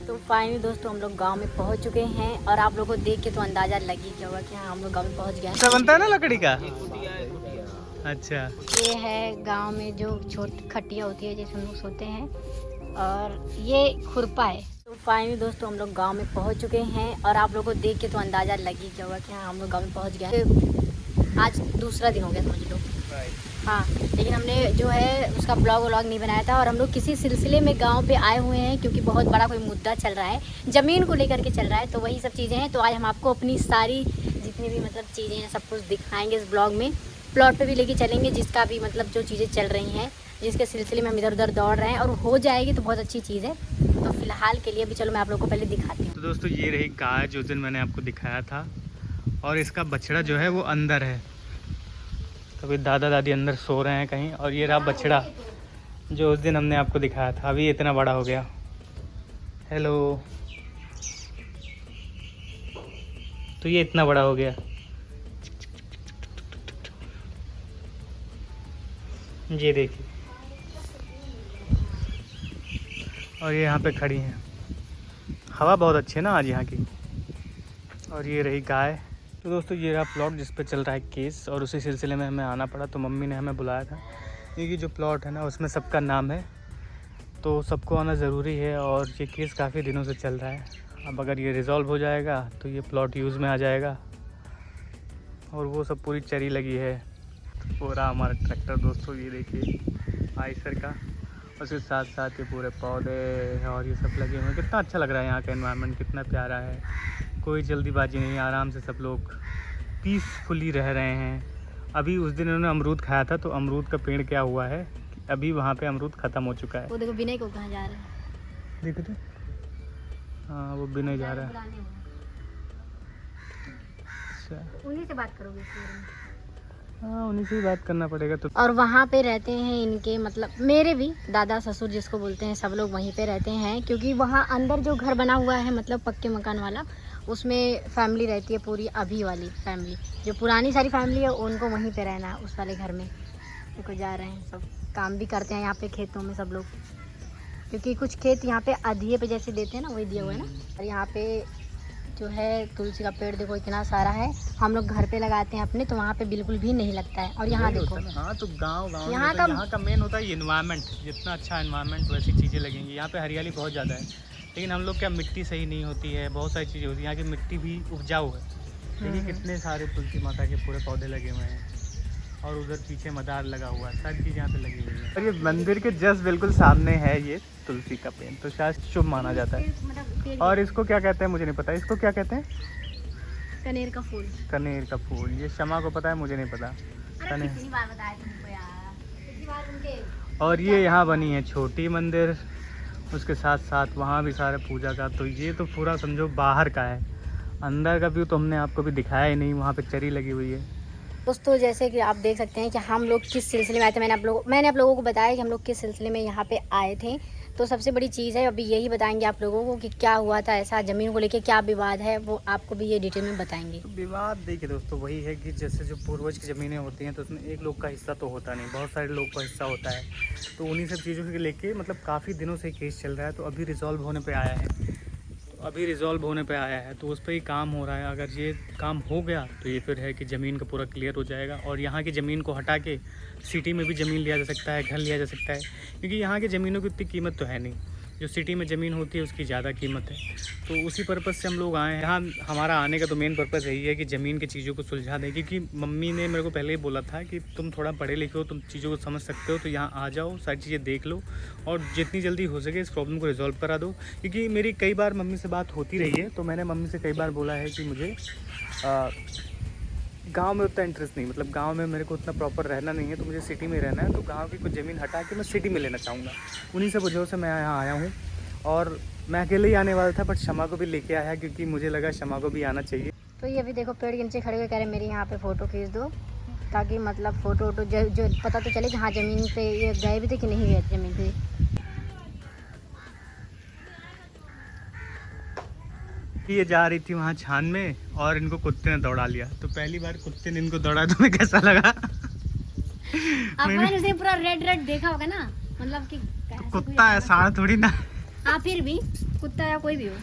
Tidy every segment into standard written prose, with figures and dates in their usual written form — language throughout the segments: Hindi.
तो फाइनली दोस्तों हम लोग गांव में पहुंच चुके हैं और आप लोगों को देख के तो अंदाजा लग ही गया होगा कि हाँ हम लोग गांव में पहुंच गए अच्छा बनता है ना लकड़ी का। अच्छा ये है गांव में जो छोटी खटिया होती है जिसमें हम लोग सोते हैं और ये खुरपा है। तो फाइनली दोस्तों हम लोग गांव में पहुंच चुके हैं और आप लोगों को देख के तो अंदाजा लग ही गया होगा कि हाँ हम लोग गाँव में पहुँच गए। आज दूसरा दिन हो गया समझ लो। हाँ लेकिन हमने जो है उसका ब्लॉग नहीं बनाया था और हम लोग किसी सिलसिले में गांव पे आए हुए हैं क्योंकि बहुत बड़ा कोई मुद्दा चल रहा है, ज़मीन को लेकर के चल रहा है। तो वही सब चीज़ें हैं। तो आज हम आपको अपनी सारी जितनी भी मतलब चीज़ें हैं सब कुछ दिखाएंगे इस ब्लॉग में। प्लॉट पे भी लेके चलेंगे जिसका भी मतलब जो चीज़ें चल रही हैं जिसके सिलसिले में हम इधर उधर दौड़ रहे हैं और हो जाएगी तो बहुत अच्छी चीज़ है। तो फिलहाल के लिए भी चलो मैं आप लोग को पहले दिखाती हूँ। तो दोस्तों ये रही गाय जो दिन मैंने आपको दिखाया था और इसका बछड़ा जो है वो अंदर है। अभी दादा दादी अंदर सो रहे हैं कहीं और ये रहा बछड़ा जो उस दिन हमने आपको दिखाया था। अभी इतना बड़ा हो गया। हेलो। तो ये इतना बड़ा हो गया। ये देखिए और ये यहाँ पे खड़ी हैं। हवा बहुत अच्छी है ना आज यहाँ की। और ये रही गाय। तो दोस्तों ये रहा प्लॉट जिस पे चल रहा है केस और उसी सिलसिले में हमें आना पड़ा। तो मम्मी ने हमें बुलाया था क्योंकि जो प्लॉट है ना उसमें सबका नाम है तो सबको आना ज़रूरी है और ये केस काफ़ी दिनों से चल रहा है। अब अगर ये रिज़ॉल्व हो जाएगा तो ये प्लॉट यूज़ में आ जाएगा। और वो सब पूरी चरी लगी है। पूरा हमारा ट्रैक्टर दोस्तों ये देखिए आइसर का, उसके साथ साथ ये पूरे पौधे और ये सब लगे हुए हैं। कितना अच्छा लग रहा है यहाँ का एनवायरनमेंट, कितना प्यारा है। कोई जल्दीबाजी नहीं, आराम से सब लोग पीसफुली रह रहे हैं। अभी उस दिन उन्होंने अमरूद खाया था तो अमरूद का पेड़ क्या हुआ है अभी वहाँ पे अमरूद ख़त्म हो चुका है। वो देखो विनय को कहाँ जा रहे हैं देखो तो। हाँ वो विनय जा रहा है। अच्छा उन्हीं से बात करोगे इस बारे में। हाँ उन्हीं से ही बात करना पड़ेगा। तो और वहाँ पे रहते हैं इनके मतलब मेरे भी दादा ससुर जिसको बोलते हैं सब लोग वहीं पे रहते हैं क्योंकि वहाँ अंदर जो घर बना हुआ है मतलब पक्के मकान वाला उसमें फैमिली रहती है पूरी। अभी वाली फैमिली जो पुरानी सारी फैमिली है उनको वहीं पे रहना है उस वाले घर में। देखो जा रहे हैं सब, काम भी करते हैं यहाँ पे खेतों में सब लोग क्योंकि कुछ खेत यहाँ पे अधिये पे जैसे देते हैं ना वही दिया हुआ है ना। और यहाँ पे जो है तुलसी का पेड़ देखो इतना सारा है। हम लोग घर पे लगाते हैं अपने तो वहाँ पे बिल्कुल भी नहीं लगता है। और यहाँ देखो हाँ तो गाँव यहाँ का मेन होता है एनवायरनमेंट। जितना अच्छा एनवायरनमेंट वैसी चीज़ें लगेंगी। यहाँ पे हरियाली बहुत ज़्यादा है लेकिन हम लोग क्या मिट्टी सही नहीं होती है, बहुत सारी चीज़ें होती है। यहाँ की मिट्टी भी उपजाऊ है। देखिए कितने सारे तुलसी माता के पूरे पौधे लगे हुए हैं और उधर पीछे मदार लगा हुआ है। सारी चीज़ यहाँ पे लगी हुई है। और ये मंदिर के जस्ट बिल्कुल सामने है ये तुलसी का पेड़ तो शायद शुभ माना जाता है। और इसको क्या कहते हैं मुझे नहीं पता। इसको क्या कहते हैं? कनेर का फूल। कनेर का फूल। ये शमा को पता है, मुझे नहीं पता। कितनी बार बताया तुमको यार, कितनी बार तुमके। और ये यहाँ बनी है छोटी मंदिर, उसके साथ साथ वहाँ भी सारे पूजा का। तो ये तो पूरा समझो बाहर का है। अंदर का व्यू तो हमने आपको भी दिखाया ही नहीं। वहाँ पे चरी लगी हुई है। दोस्तों जैसे कि आप देख सकते हैं कि हम लोग किस सिलसिले में आए थे। मैंने आप लोगों को बताया कि हम लोग किस सिलसिले में यहाँ पे आए थे। तो सबसे बड़ी चीज़ है अभी यही बताएंगे आप लोगों को कि क्या हुआ था ऐसा, ज़मीन को लेके क्या विवाद है वो आपको भी ये डिटेल में बताएंगे। तो विवाद देखिए दोस्तों वही है कि जैसे जो पूर्वज की ज़मीनें होती हैं तो उसमें एक लोग का हिस्सा तो होता नहीं, बहुत सारे लोग का हिस्सा होता है। तो उन्हीं सब चीज़ों के लेके मतलब काफ़ी दिनों से केस चल रहा है। तो अभी रिजॉल्व होने पे आया है। तो उस पर ही काम हो रहा है। अगर ये काम हो गया तो ये फिर है कि ज़मीन का पूरा क्लियर हो जाएगा और यहाँ की ज़मीन को हटा के सिटी में भी ज़मीन लिया जा सकता है, घर लिया जा सकता है। क्योंकि यहाँ की ज़मीनों की उतनी कीमत तो है नहीं, जो सिटी में ज़मीन होती है उसकी ज़्यादा कीमत है। तो उसी पर्पज़ से हम लोग आए हैं यहाँ। हमारा आने का तो मेन पर्पज़ यही है कि ज़मीन की चीज़ों को सुलझा दें। क्योंकि मम्मी ने मेरे को पहले ही बोला था कि तुम थोड़ा पढ़े लिखे हो, तुम चीज़ों को समझ सकते हो, तो यहाँ आ जाओ, सारी चीज़ें देख लो और जितनी जल्दी हो सके इस प्रॉब्लम को रिजॉल्व करा दो। क्योंकि मेरी कई बार मम्मी से बात होती रही है तो मैंने मम्मी से कई बार बोला है कि मुझे गांव में उतना इंटरेस्ट नहीं, मतलब गांव में मेरे को उतना प्रॉपर रहना नहीं है। तो मुझे सिटी में रहना है। तो गांव की कुछ ज़मीन हटा के मैं सिटी में लेना चाहूँगा। उन्हीं सब वजहों से मैं यहाँ आया हूँ। और मैं अकेले ही आने वाला था बट शमा को भी लेके आया क्योंकि मुझे लगा शमा को भी आना चाहिए। तो ये अभी देखो पेड़ के नीचे खड़े हुए कह रहे मेरी यहाँ पे फ़ोटो खींच दो ताकि मतलब फ़ोटो जो पता तो चले कि हाँ ज़मीन पे ये गए भी थे कि नहीं गए ज़मीन पे। ये जा रही थी वहाँ छान में और इनको कुत्ते ने दौड़ा लिया। तो पहली बार कुत्ते ने इनको दौड़ा, तुम्हें कैसा लगा? आपने पूरा रेड देखा होगा ना, मतलब कि तो कुत्ता है, सांड थोड़ी ना। हाँ फिर भी कुत्ता या कोई भी हो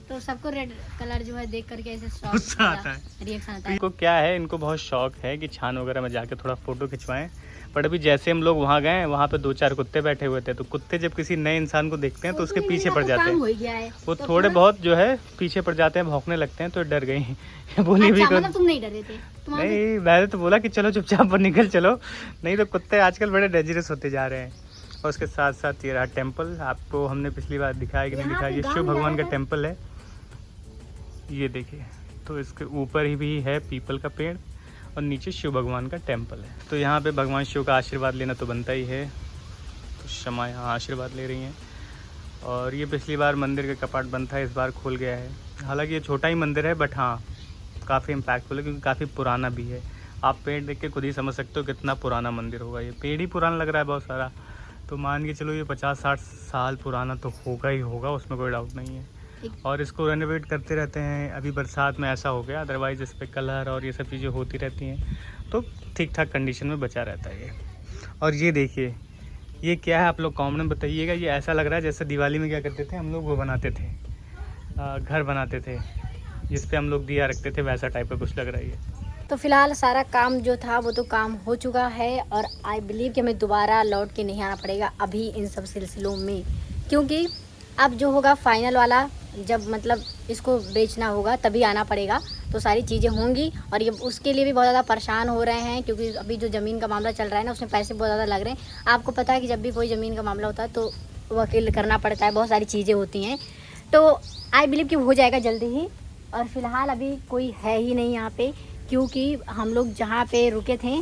तो सबको रेड कलर जो है देख करके ऐसे गुस्सा आता है, रिएक्शन आता है। इनको क्या है, इनको बहुत शौक है कि छान वगैरह में जाके थोड़ा फोटो खिंचवाएं। बट अभी जैसे हम लोग वहाँ गए, वहाँ पे 2-4 कुत्ते बैठे हुए थे, तो कुत्ते जब किसी नए इंसान को देखते हैं तो उसके पीछे पड़ जाते हैं। वो थोड़े बहुत जो है पीछे पड़ जाते हैं, भौंकने लगते हैं, तो डर गई बोली भी मतलब तुम नहीं डरे थे? नहीं, मैंने तो बोला कि चलो चुपचाप पर निकल चलो, नहीं तो कुत्ते आजकल बड़े डेंजरस होते जा रहे हैं। और उसके साथ साथ ये रहा टेम्पल, आपको हमने पिछली बार दिखाया कि नहीं दिखाया, ये शिव भगवान का टेम्पल है, ये देखिए। तो इसके ऊपर ही भी है पीपल का पेड़ और नीचे शिव भगवान का टेम्पल है। तो यहाँ पे भगवान शिव का आशीर्वाद लेना तो बनता ही है। तो शमा यहाँ आशीर्वाद ले रही हैं। और ये पिछली बार मंदिर का कपाट बंद था, इस बार खुल गया है। हालांकि ये छोटा ही मंदिर है, बट हाँ काफ़ी इम्पैक्टफुल है क्योंकि काफ़ी पुराना भी है। आप पेड़ देख के खुद ही समझ सकते हो कितना पुराना मंदिर होगा। ये पेड़ ही पुराना लग रहा है बहुत सारा, तो मान के चलो ये 50-60 साल पुराना तो होगा ही होगा, उसमें कोई डाउट नहीं है। और इसको रेनोवेट करते रहते हैं। अभी बरसात में ऐसा हो गया, अदरवाइज़ इस पर कलर और ये सब चीज़ें होती रहती हैं, तो ठीक ठाक कंडीशन में बचा रहता है ये। और ये देखिए, ये क्या है आप लोग कमेंट में बताइएगा। ये ऐसा लग रहा है जैसे दिवाली में क्या करते थे हम लोग, वो बनाते थे, घर बनाते थे जिस पे हम लोग दिया रखते थे, वैसा टाइप का कुछ लग रहा है ये। तो फिलहाल सारा काम जो था वो तो काम हो चुका है और आई बिलीव कि हमें दोबारा लौट के नहीं आना पड़ेगा अभी इन सब सिलसिलों में, क्योंकि अब जो होगा फाइनल वाला, जब मतलब इसको बेचना होगा तभी आना पड़ेगा, तो सारी चीज़ें होंगी। और ये उसके लिए भी बहुत ज़्यादा परेशान हो रहे हैं क्योंकि अभी जो ज़मीन का मामला चल रहा है ना, उसमें पैसे बहुत ज़्यादा लग रहे हैं। आपको पता है कि जब भी कोई ज़मीन का मामला होता है तो वकील करना पड़ता है, बहुत सारी चीज़ें होती हैं। तो आई बिलीव कि हो जाएगा जल्दी ही। और फिलहाल अभी कोई है ही नहीं यहाँ पे, क्योंकि हम लोग जहाँ पे रुके थे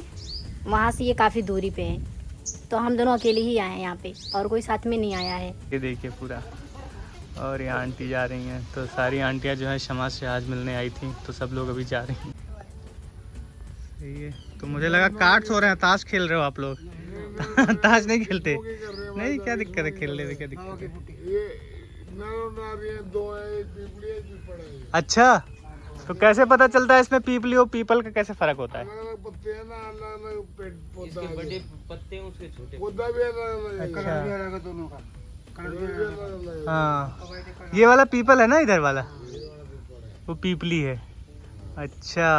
वहाँ से ये काफ़ी दूरी पे है, तो हम दोनों अकेले ही आए हैं यहाँ पे और कोई साथ में नहीं आया है। ये देखिए पूरा, और ये आंटी जा रही हैं, तो सारी आंटियाँ जो है शमा से आज मिलने आई थी, तो सब लोग अभी जा रही हैं। सही है। तो मुझे लगा कार्ड्स हो रहे हैं, ताश खेल रहे हो आप लोग। ताश नहीं खेलते? नहीं, क्या दिक्कत है, खेल लेते, क्या दिक्कत है। अच्छा, तो कैसे पता चलता है इसमें पीपली और पीपल का कैसे फर्क होता है? पत्ते हैं ना, अलग-अलग पौधा, बड़े पत्ते हैं उसके छोटे पौधा भी अलग-अलग है। अच्छा। दोनों का कलर भी अलग-अलग है। हाँ, ये वाला पीपल है ना, इधर वाला वो पीपली है। अच्छा,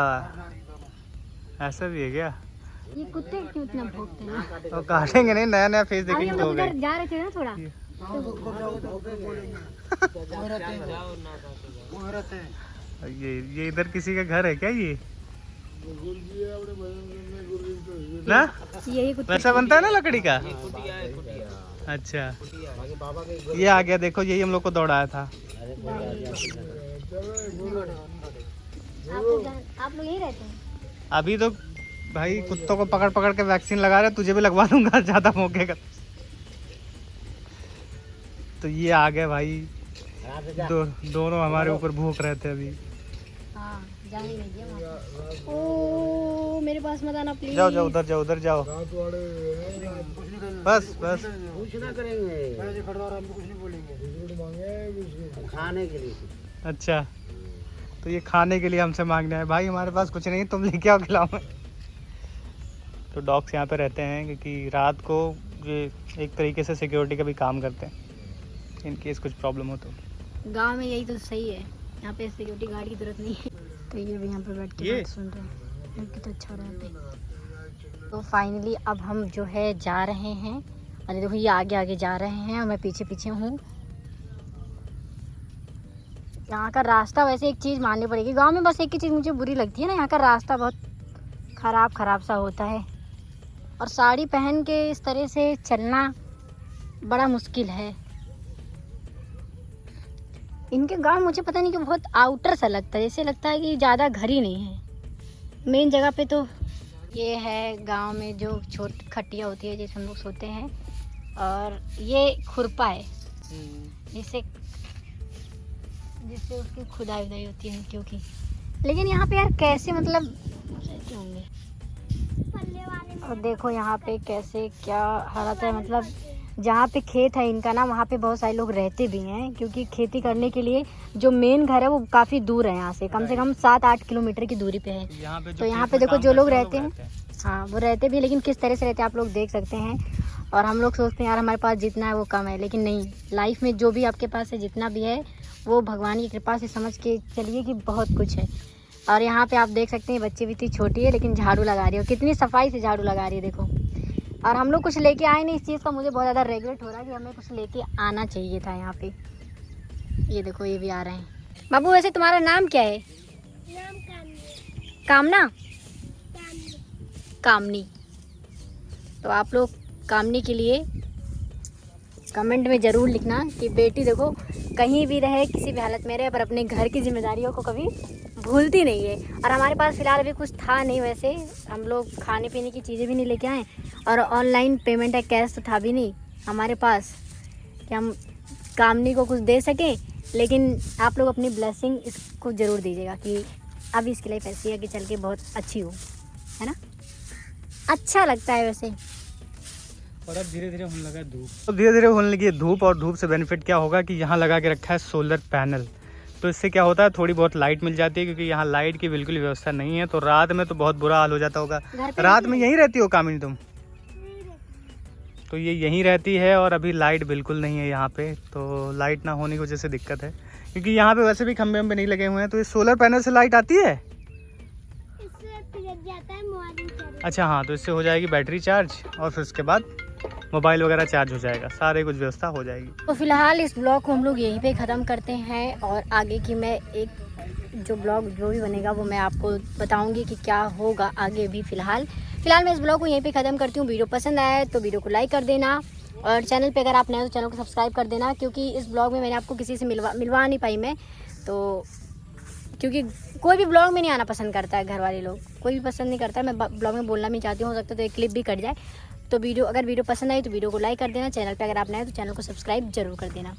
ऐसा भी है क्या? ये कुत्ते क्यों इतना भौंकते हैं? और काटेंगे नहीं, नया नया फेस अभी देखेंगे हम तो हो लोग गए। उधर जा रहे थे ना थोड़ा, ये इधर किसी का घर है क्या ये? गुरुजी है अपने भजन करने, गुरुजी तो ना यही कुत्ते वैसा बनता है ना लकड़ी का? कुटिया है कुटिया। अच्छा, बाकी बाबा के ये आ गया, देखो यही हम लोग को दौड़ाया था। आप लोग यही रहते हैं? अभी तो भाई कुत्तों को पकड़ पकड़ के वैक्सीन लगा रहे, तुझे भी लगवा दूंगा ज्यादा मौकेगा। तो ये आ गए भाई, दोनों हमारे ऊपर भूख रहे थे अभी। हाँ, जाने नहीं दिया वहाँ। ओ मेरे पास मत आना प्लीज। जाओ जाओ, उधर जाओ, उधर जाओ, रात वाले हैं, बस बस। कुछ ना करेंगे कुछ नहीं बोलेंगे, बिस्कुट मांगे हैं, बिस्कुट खाने के लिए। अच्छा, तो ये खाने के लिए हमसे मांगना है भाई, हमारे पास कुछ नहीं, तुम लेके आओ, खिलाओ में। तो डॉग्स यहाँ पे रहते हैं क्योंकि रात को ये एक तरीके से सिक्योरिटी का भी काम करते हैं, इन केस कुछ प्रॉब्लम हो तो। गांव में यही तो सही है, यहाँ पे सिक्योरिटी गार्ड की जरूरत नहीं है। तो ये भी यहाँ पे बैठ के बात सुन रहे हैं, कितना अच्छा हो रहा है यहाँ पे। तो फाइनली अब हम जो है जा रहे हैं, अरे देखो ये आगे आगे जा रहे हैं और मैं पीछे पीछे हूँ। यहाँ का रास्ता वैसे एक चीज़ माननी पड़ेगी, गांव में बस एक ही चीज़ मुझे बुरी लगती है ना, यहाँ का रास्ता बहुत ख़राब सा होता है और साड़ी पहन के इस तरह से चलना बड़ा मुश्किल है। इनके गांव मुझे पता नहीं कि बहुत आउटर सा लगता है, जैसे लगता है कि ज़्यादा घर ही नहीं है मेन जगह पे। तो ये है गांव में जो छोटी खटिया होती है जैसे हम लोग सोते हैं, और ये खुरपा है जिससे उसकी खुदाई उदाई होती है क्योंकि। लेकिन यहाँ पे यार कैसे मतलब रहते होंगे, और देखो यहाँ पे कैसे क्या हालत है, मतलब जहाँ पे खेत है इनका ना, वहाँ पे बहुत सारे लोग रहते भी हैं क्योंकि खेती करने के लिए जो मेन घर है वो काफ़ी दूर है यहाँ से कम 7-8 किलोमीटर की दूरी पे है। तो यहाँ पे देखो जो लोग रहते हैं, हाँ वो रहते भी, लेकिन किस तरह से रहते हैं आप लोग देख सकते हैं। और हम लोग सोचते हैं यार हमारे पास जितना है वो कम है, लेकिन नहीं, लाइफ में जो भी आपके पास है जितना भी है वो भगवान की कृपा से समझ के चलिए कि बहुत कुछ है। और यहाँ पे आप देख सकते हैं बच्चे भी इतनी छोटी है लेकिन झाड़ू लगा रही है, कितनी सफाई से झाड़ू लगा रही है देखो। और हम लोग कुछ लेके आए नहीं, इस चीज़ का मुझे बहुत ज़्यादा रिग्रेट हो रहा है कि हमें कुछ लेके आना चाहिए था यहाँ पे। ये देखो ये भी आ रहे हैं। बाबू वैसे तुम्हारा नाम क्या है? कामना? कामनी। तो आप लोग कामनी के लिए कमेंट में ज़रूर लिखना कि बेटी देखो कहीं भी रहे, किसी भी हालत में रहे, पर अपने घर की जिम्मेदारियों को कभी भूलती नहीं है। और हमारे पास फ़िलहाल अभी कुछ था नहीं, वैसे हम लोग खाने पीने की चीज़ें भी नहीं लेके आए और ऑनलाइन पेमेंट है, कैश तो था भी नहीं हमारे पास कि हम कामनी को कुछ दे सकें। लेकिन आप लोग अपनी ब्लेसिंग इसको ज़रूर दीजिएगा कि अब इसके लिए पैसे आगे चल के बहुत अच्छी हो, है ना? अच्छा लगता है वैसे। और अब धीरे धीरे होने लगा धूप, अब धीरे धीरे होने लगी है धूप। और धूप से बेनिफिट क्या होगा कि यहाँ लगा के रखा है सोलर पैनल, तो इससे क्या होता है थोड़ी बहुत लाइट मिल जाती है, क्योंकि यहाँ लाइट की बिल्कुल व्यवस्था नहीं है। तो रात में तो बहुत बुरा हाल हो जाता होगा। रात में यहीं रहती हो कामिनी तुम? तो ये यहीं रहती है और अभी लाइट बिल्कुल नहीं है यहाँ पे, तो लाइट ना होने की वजह से दिक्कत है, क्योंकि यहाँ पे वैसे भी खंभे वंबे नहीं लगे हुए हैं। तो ये सोलर पैनल से लाइट आती है? अच्छा हाँ, तो इससे हो जाएगी बैटरी चार्ज और फिर उसके बाद मोबाइल वगैरह चार्ज हो जाएगा, सारे कुछ व्यवस्था हो जाएगी। तो फिलहाल इस ब्लॉग को हम लोग यहीं पे ख़त्म करते हैं और आगे की मैं एक जो ब्लॉग जो भी बनेगा वो मैं आपको बताऊंगी कि क्या होगा आगे भी। फिलहाल मैं इस ब्लॉग को यहीं पे ख़त्म करती हूँ। वीडियो पसंद आया है तो वीडियो को लाइक कर देना और चैनल पे अगर आप नए हो तो चैनल को सब्सक्राइब कर देना, क्योंकि इस ब्लॉग में मैंने आपको किसी से मिलवा नहीं पाई मैं, तो क्योंकि कोई भी ब्लॉग में नहीं आना पसंद करता है, घर वाले लोग कोई भी पसंद नहीं करता है। मैं ब्लॉग में बोलना भी चाहती हूँ, हो सकता है तो एक क्लिप भी कट जाए। तो अगर वीडियो पसंद आई तो वीडियो को लाइक कर देना, चैनल पे अगर आप नए हो तो चैनल को सब्सक्राइब जरूर कर देना।